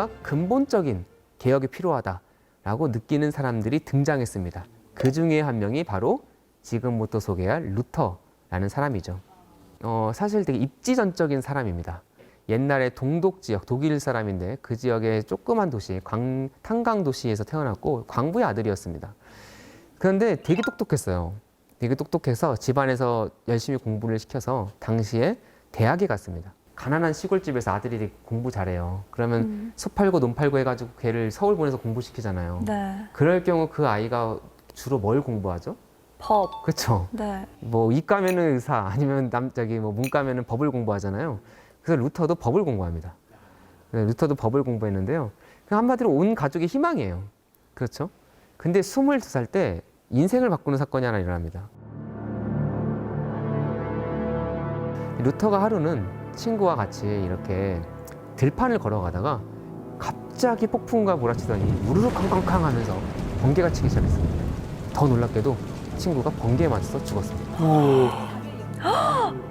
뭔가 근본적인 개혁이 필요하다라고 느끼는 사람들이 등장했습니다. 그 중에 한 명이 바로 지금부터 소개할 루터라는 사람이죠. 사실 되게 입지전적인 사람입니다. 옛날에 동독 지역, 독일 사람인데 그 지역의 조그만 도시, 탄강 도시에서 태어났고 광부의 아들이었습니다. 그런데 되게 똑똑했어요. 되게 똑똑해서 집안에서 열심히 공부를 시켜서 당시에 대학에 갔습니다. 가난한 시골집에서 아들이 공부 잘해요. 그러면 소 팔고 논 팔고 해가지고 걔를 서울 보내서 공부시키잖아요. 네. 그럴 경우 그 아이가 주로 뭘 공부하죠? 법. 그렇죠. 네. 뭐 이과면은 의사, 아니면 뭐 문과면은 법을 공부하잖아요. 그래서 루터도 법을 공부합니다. 네, 루터도 법을 공부했는데요. 한마디로 온 가족의 희망이에요. 그렇죠? 근데 22살 때 인생을 바꾸는 사건이 하나 일어납니다. 루터가 하루는 친구와 같이 이렇게 들판을 걸어가다가 갑자기 폭풍과 몰아치더니 우르르 쾅쾅쾅 하면서 번개가 치기 시작했습니다. 더 놀랍게도 친구가 번개에 맞아서 죽었습니다.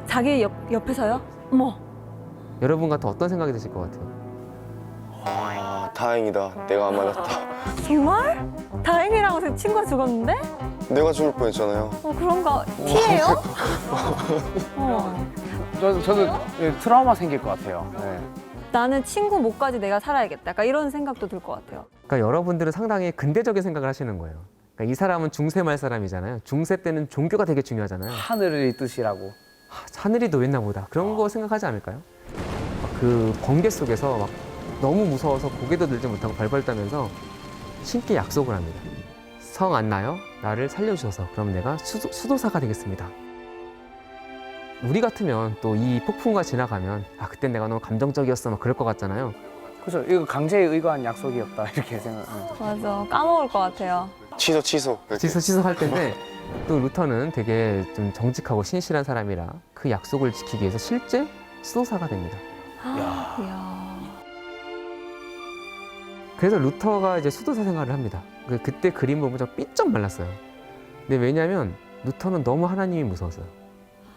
자기 옆에서요? 어머. 여러분 같은 어떤 생각이 드실 것 같아요? 아, 다행이다. 내가 안 맞았다. 정말? 다행이라고 친구가 죽었는데? 내가 죽을 뻔했잖아요. 그런가? 티예요? 저도 트라우마 생길 것 같아요. 네. 나는 친구 목까지 내가 살아야겠다. 약간 이런 생각도 들 것 같아요. 그러니까 여러분들은 상당히 근대적인 생각을 하시는 거예요. 그러니까 이 사람은 중세말 사람이잖아요. 중세 때는 종교가 되게 중요하잖아요. 하늘의 뜻이라고. 하늘이 놓였나 보다. 그런 거 생각하지 않을까요? 그 번개 속에서 막 너무 무서워서 고개도 들지 못하고 발발 떨면서 신께 약속을 합니다. 성 안 나요? 나를 살려주셔서 그럼 내가 수도사가 되겠습니다. 우리 같으면 또 이 폭풍과 지나가면 그땐 내가 너무 감정적이었어 막 그럴 것 같잖아요. 그렇죠. 이거 강제에 의거한 약속이었다 이렇게 생각. 맞아. 까먹을 것 같아요. 취소. 이렇게. 취소할 텐데 또 루터는 되게 좀 정직하고 신실한 사람이라 그 약속을 지키기 위해서 실제 수도사가 됩니다. 이야. 그래서 루터가 이제 수도사 생활을 합니다. 그때 그림을 보면 좀 삐쩍 말랐어요. 근데 왜냐하면 루터는 너무 하나님이 무서웠어요.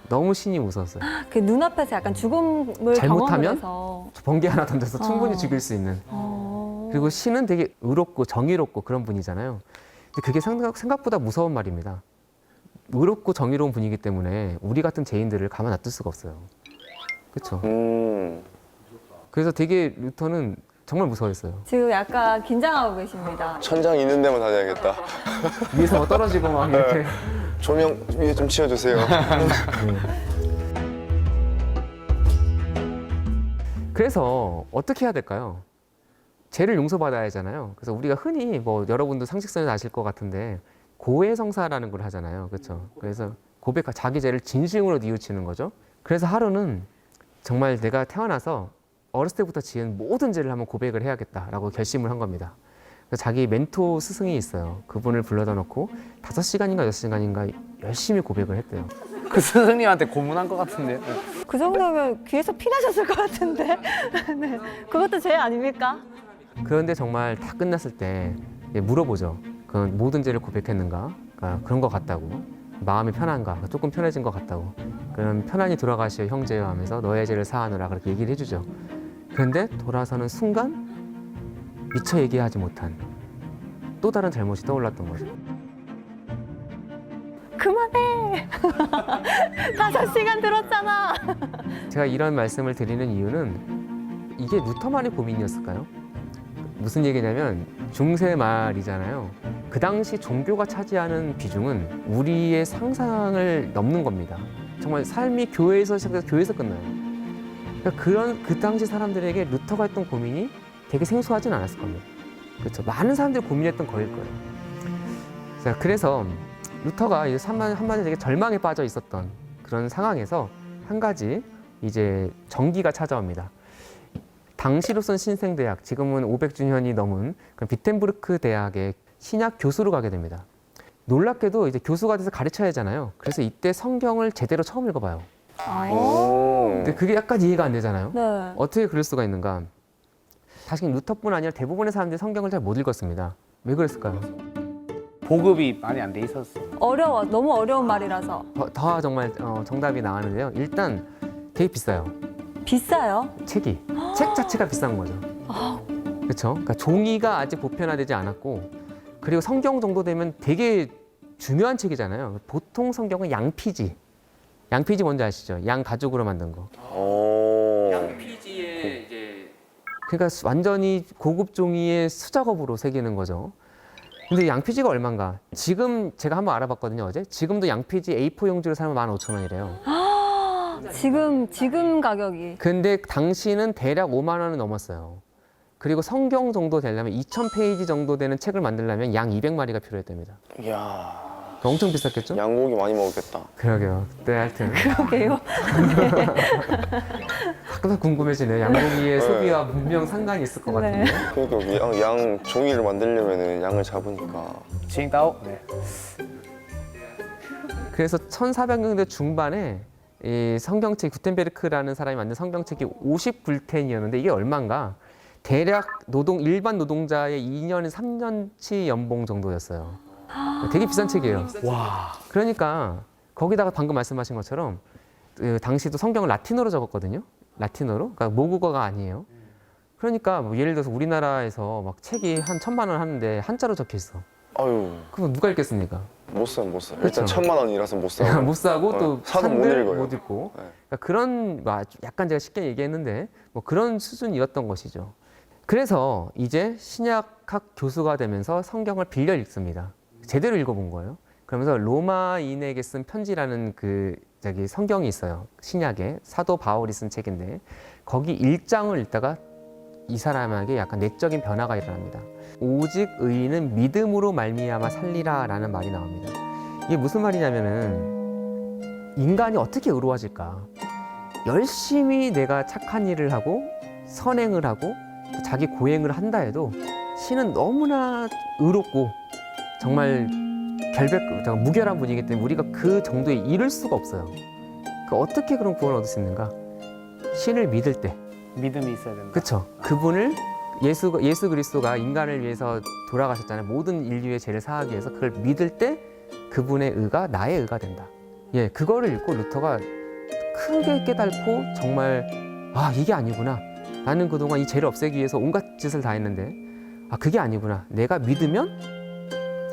너무 신이 무서웠어요. 그 눈앞에서 약간 죽음을 잘못하면 경험해서. 번개 하나 던져서 충분히 죽일 수 있는. 그리고 신은 되게 의롭고 정의롭고 그런 분이잖아요. 근데 그게 생각보다 무서운 말입니다. 의롭고 정의로운 분이기 때문에 우리 같은 죄인들을 가만 놔둘 수가 없어요. 그렇죠? 그래서 되게 루터는 정말 무서워했어요. 지금 약간 긴장하고 계십니다. 천장 있는 데만 다녀야겠다. 위에서 뭐 떨어지고 막 이렇게. 조명 위에 좀 치워주세요. 그래서 어떻게 해야 될까요? 죄를 용서받아야 하잖아요. 그래서 우리가 흔히 뭐 여러분도 상식선에서 아실 것 같은데 고해성사라는 걸 하잖아요. 그렇죠? 그래서 자기 죄를 진심으로 뉘우치는 거죠. 그래서 하루는 정말 내가 태어나서 어렸을 때부터 지은 모든 죄를 한번 고백을 해야겠다라고 결심을 한 겁니다. 그래서 자기 멘토 스승이 있어요. 그분을 불러다 놓고 5시간인가 6시간인가 열심히 고백을 했대요. 그 스승님한테 고문한 것 같은데. 그 정도면 귀에서 피 나셨을 것 같은데. 네. 그것도 죄 아닙니까? 그런데 정말 다 끝났을 때 물어보죠. 그 모든 죄를 고백했는가? 그러니까 그런 것 같다고. 마음이 편한가? 조금 편해진 것 같다고. 그럼 편안히 돌아가시오 형제여 하면서 너의 죄를 사하노라 그렇게 얘기를 해주죠. 그런데 돌아서는 순간 미처 얘기하지 못한 또 다른 잘못이 떠올랐던 거죠. 그만해. 5시간 들었잖아. 제가 이런 말씀을 드리는 이유는 이게 루터만의 고민이었을까요? 무슨 얘기냐면 중세 말이잖아요. 그 당시 종교가 차지하는 비중은 우리의 상상을 넘는 겁니다. 정말 삶이 교회에서 시작해서 교회에서 끝나요. 그러니까 그 당시 사람들에게 루터가 했던 고민이 되게 생소하진 않았을 겁니다. 그렇죠? 많은 사람들이 고민했던 거일 거예요. 자, 그래서 루터가 이제 한마디로 되게 절망에 빠져 있었던 그런 상황에서 한 가지 이제 전기가 찾아옵니다. 당시로선 신생대학, 지금은 500주년이 넘은 비텐부르크 대학의 신약 교수로 가게 됩니다. 놀랍게도 이제 교수가 돼서 가르쳐야 하잖아요. 그래서 이때 성경을 제대로 처음 읽어봐요. 근데 그게 약간 이해가 안 되잖아요. 네. 어떻게 그럴 수가 있는가? 사실 루터뿐 아니라 대부분의 사람들이 성경을 잘 못 읽었습니다. 왜 그랬을까요? 보급이 많이 안 돼 있었어. 어려워. 너무 어려운 말이라서. 더 정말 정답이 나왔는데요. 일단 되게 비싸요. 비싸요? 책이. 책 자체가 비싼 거죠. 그렇죠? 그러니까 종이가 아직 보편화되지 않았고, 그리고 성경 정도 되면 되게 중요한 책이잖아요. 보통 성경은 양피지. 양피지 뭔지 아시죠? 양 가죽으로 만든 거. 오. 양피지에 이제 그러니까 완전히 고급 종이의 수작업으로 새기는 거죠. 근데 양피지가 얼마인가? 지금 제가 한번 알아봤거든요, 어제. 지금도 양피지 A4 용지로 사면 15,000원이래요. 지금 가격이. 근데 당시는 대략 5만 원은 넘었어요. 그리고 성경 정도 되려면 2,000페이지 정도 되는 책을 만들려면 양 200마리가 필요했답니다. 이야. 그러니까 엄청 비쌌겠죠? 양고기 많이 먹었겠다. 그러게요. 네, 하여튼 그러게요. 가끔 궁금해지네요. 양고기의 소비와 분명 상관이 있을 것 네. 같은데. 그러니까 양 종이를 만들려면은 양을 잡으니까. 칭따오. 네. 그래서 1400년대 중반에 이 성경책 구텐베르크라는 사람이 만든 성경책이 50불텐이었는데 이게 얼마인가? 대략 일반 노동자의 2년, 3년치 연봉 정도였어요. 되게 비싼 책이에요. 와. 그러니까 거기다가 방금 말씀하신 것처럼 그 당시도 성경을 라틴어로 적었거든요. 라틴어로. 그러니까 모국어가 아니에요. 그러니까 뭐 예를 들어서 우리나라에서 막 책이 한 1,000만 원 하는데 한자로 적혀 있어. 아유, 그럼 누가 읽겠습니까? 못 사요, 못 사요. 그쵸. 일단 1,000만 원이라서 못 사요. 못 사고 또 사도 못 산들 읽어요. 못 읽고. 네. 그러니까 그런 뭐 약간 제가 쉽게 얘기했는데 뭐 그런 수준이었던 것이죠. 그래서 이제 신약학 교수가 되면서 성경을 빌려 읽습니다. 제대로 읽어본 거예요. 그러면서 로마인에게 쓴 편지라는 그 성경이 있어요. 신약에 사도 바울이 쓴 책인데 거기 1장을 읽다가 이 사람에게 약간 내적인 변화가 일어납니다. 오직 의인은 믿음으로 말미암아 살리라라는 말이 나옵니다. 이게 무슨 말이냐면은 인간이 어떻게 의로워질까? 열심히 내가 착한 일을 하고 선행을 하고 자기 고행을 한다 해도 신은 너무나 의롭고 정말 무결한 분이기 때문에 우리가 그 정도에 이를 수가 없어요. 그러니까 어떻게 그런 구원을 얻을 수 있는가? 신을 믿을 때, 믿음이 있어야 된다. 그렇죠? 그분을 예수 그리스도가 인간을 위해서 돌아가셨잖아요. 모든 인류의 죄를 사하기 위해서 그걸 믿을 때 그분의 의가 나의 의가 된다. 예, 그거를 읽고 루터가 크게 깨닫고 정말 이게 아니구나. 나는 그동안 이 죄를 없애기 위해서 온갖 짓을 다 했는데 그게 아니구나. 내가 믿으면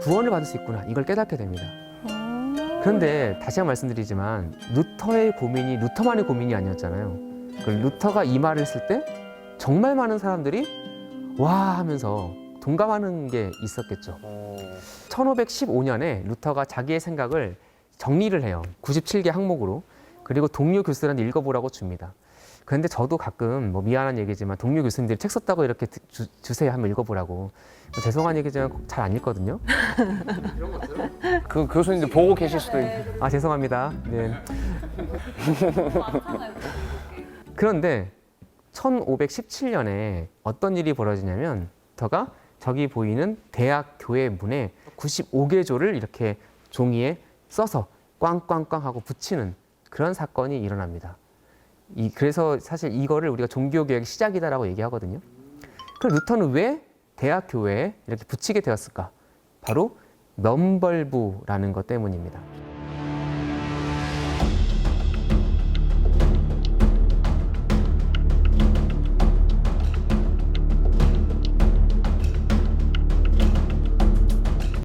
구원을 받을 수 있구나. 이걸 깨닫게 됩니다. 그런데 다시 한번 말씀드리지만 루터만의 고민이 아니었잖아요. 루터가 이 말을 했을 때 정말 많은 사람들이 와 하면서 동감하는 게 있었겠죠. 1515년에 루터가 자기의 생각을 정리를 해요. 97개 항목으로. 그리고 동료 교수들한테 읽어보라고 줍니다. 그런데 저도 가끔 뭐 미안한 얘기지만 동료 교수님들이 책 썼다고 이렇게 주세요 하면 읽어보라고. 죄송한 얘기지만 잘 안 읽거든요. 그 교수님들 보고 계실 수도 있고. 죄송합니다. 네. 그런데 1517년에 어떤 일이 벌어지냐면 루터가 저기 보이는 대학 교회 문에 95개조를 이렇게 종이에 써서 꽝꽝꽝 하고 붙이는 그런 사건이 일어납니다. 그래서 사실 이거를 우리가 종교개혁의 시작이다라고 얘기하거든요. 그럼 루터는 왜 대학 교회에 이렇게 붙이게 되었을까? 바로 면벌부라는 것 때문입니다.